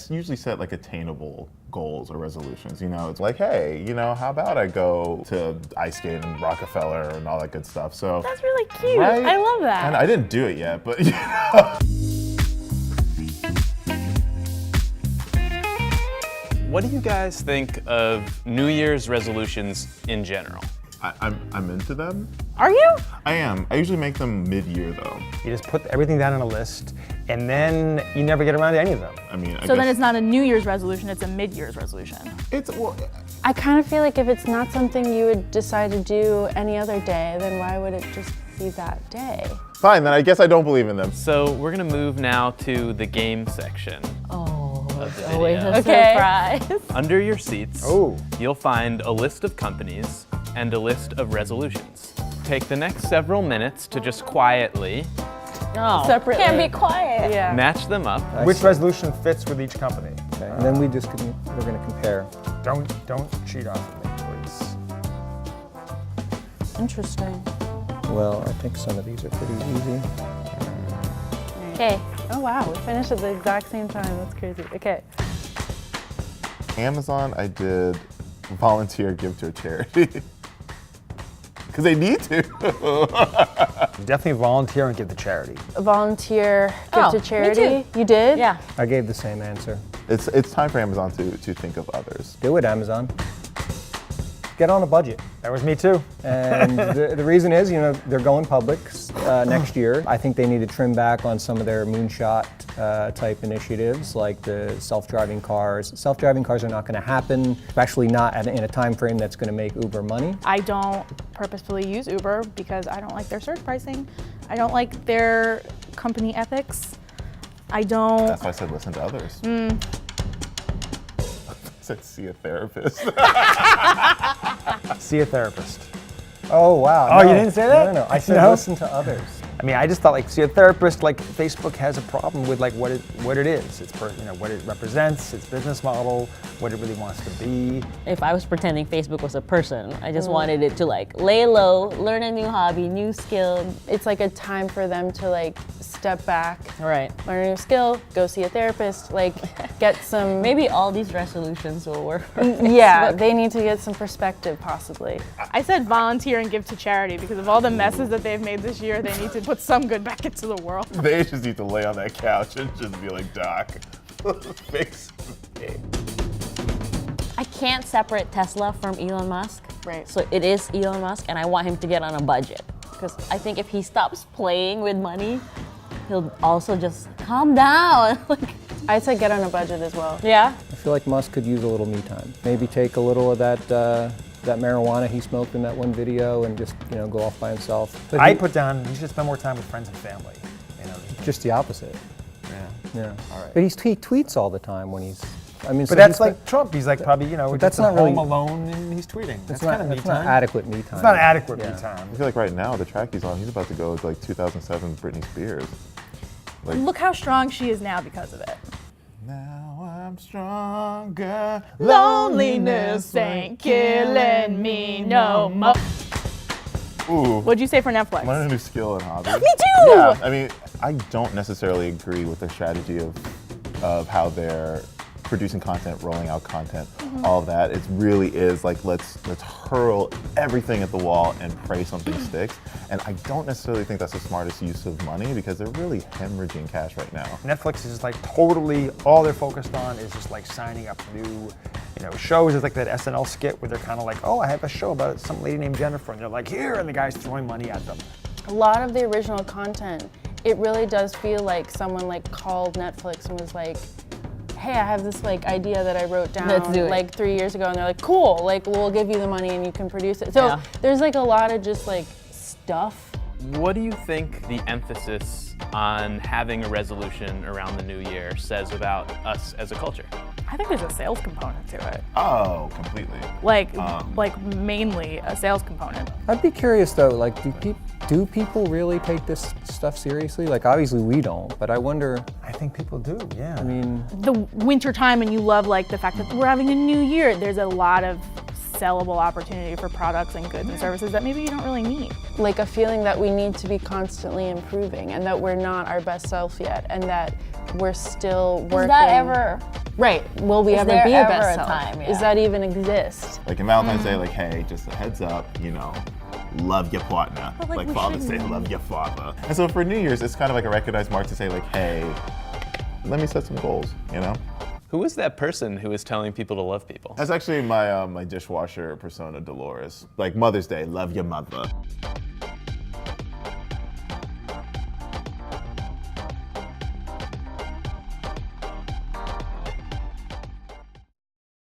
usually set like attainable goals or resolutions, you know? It's like, hey, you know, how about I go to ice skate and Rockefeller and all that good stuff, so. That's really cute, right? I love that. And I didn't do it yet, but you know. What do you guys think of New Year's resolutions in general? I'm into them. Are you? I am. I usually make them mid-year though. You just put everything down on a list, and then you never get around to any of them. I mean, So then it's not a New Year's resolution, it's a mid-year's resolution. well, I kind of feel like if it's not something you would decide to do any other day, then why would it just be that day? fine, then I guess I don't believe in them. So we're gonna move now to the game section. Of the Always video. a surprise. Under your seats, Oh. you'll find a list of companies and a list of resolutions. Take the next several minutes to just quietly No, Separately. can't be quiet. Yeah. match them up. Which resolution fits with each company? Okay, and then we're going to compare. Don't cheat off of me, please. Interesting. Well, I think some of these are pretty easy. Okay. Oh wow, we finished at the exact same time. That's crazy. Okay. Amazon, I did volunteer, give to a charity. Because they need to. Definitely volunteer and give to charity. Volunteer, give Oh, to me charity. You did? Yeah. I gave the same answer. It's time for Amazon to think of others. Do it, Amazon. Get on a budget. That was me too. And the reason is, you know, they're going public next year. I think they need to trim back on some of their moonshot type initiatives, like the self-driving cars. Self-driving cars are not going to happen, especially not in a time frame that's going to make Uber money. I don't purposefully use Uber because I don't like their surge pricing. I don't like their company ethics. I don't. That's why I said listen to others. I said see a therapist. See a therapist. Oh, wow. Oh, you didn't say that? No. I said No? listen to others. I mean, I just thought like see a therapist. Like Facebook has a problem with like what it is. It's what it represents, its business model, what it really wants to be. If I was pretending Facebook was a person, I just wanted it to like lay low, learn a new hobby, new skill. It's like a time for them to like step back, Right. learn a new skill, go see a therapist, like get some. Maybe all these resolutions will work for Yeah, Facebook. they need to get some perspective, possibly. I said volunteer and give to charity because of all the messes that they've made this year, they need to put some good back into the world. They just need to lay on that couch and just be like, Doc, fix me. I can't separate Tesla from Elon Musk. Right. So it is Elon Musk, and I want him to get on a budget. Because I think if he stops playing with money, he'll also just calm down. Like, I'd say get on a budget as well. yeah. I feel like Musk could use a little me time. Maybe take a little of that marijuana he smoked in that one video and just, you know, go off by himself. But I put down you should spend more time with friends and family. You know. just the opposite. Yeah. Yeah. All right. But he tweets all the time when he's. I mean, But so that's he's like Trump. He's like probably But that's that's not really- home alone and he's tweeting. That's not, kind of me that's not time. adequate me time. It's not adequate Yeah. me time. I feel like right now, the track he's on, he's about to go to like 2007 Britney Spears. Like, Look how strong she is now because of it. now I'm stronger. Loneliness ain't killing me no more. Ooh. What'd you say for Netflix? Learn a new skill and hobby. Me too! Yeah, I mean, I don't necessarily agree with their strategy of how they're producing content, rolling out content, all of that. It really is like let's hurl everything at the wall and pray something sticks. And I don't necessarily think that's the smartest use of money because they're really hemorrhaging cash right now. Netflix is just like totally all they're focused on is just like signing up new, shows. It's like that SNL skit where they're kind of like, oh, I have a show about some lady named Jennifer, and they're like, here, and the guy's throwing money at them. A lot of the original content, it really does feel like someone like called Netflix and was like, hey, I have this like idea that I wrote down Let's do it. like 3 years ago, and they're like, cool, like we'll give you the money and you can produce it. So Yeah. there's like a lot of just like stuff. What do you think the emphasis on having a resolution around the new year says about us as a culture? I think there's a sales component to it. Oh, completely. Like mainly a sales component. I'd be curious though, like, do people really take this stuff seriously? Like, obviously we don't, but I wonder. I think people do, yeah. I mean, The winter time and you love like the fact that we're having a new year, there's a lot of sellable opportunity for products and goods and services that maybe you don't really need. Like a feeling that we need to be constantly improving and that we're not our best self yet and that we're still working. Is that ever? Right. Will we Is ever there be a ever best a seller? time, yeah. Does that even exist? Like in Valentine's Day, like, hey, just a heads up, you know, love your partner. But, like, we Father's Day, love your father. And so for New Year's, it's kind of like a recognized mark to say like, hey, let me set some goals, you know? Who is that person who is telling people to love people? That's actually my my dishwasher persona, Dolores. Like Mother's Day, love your mother.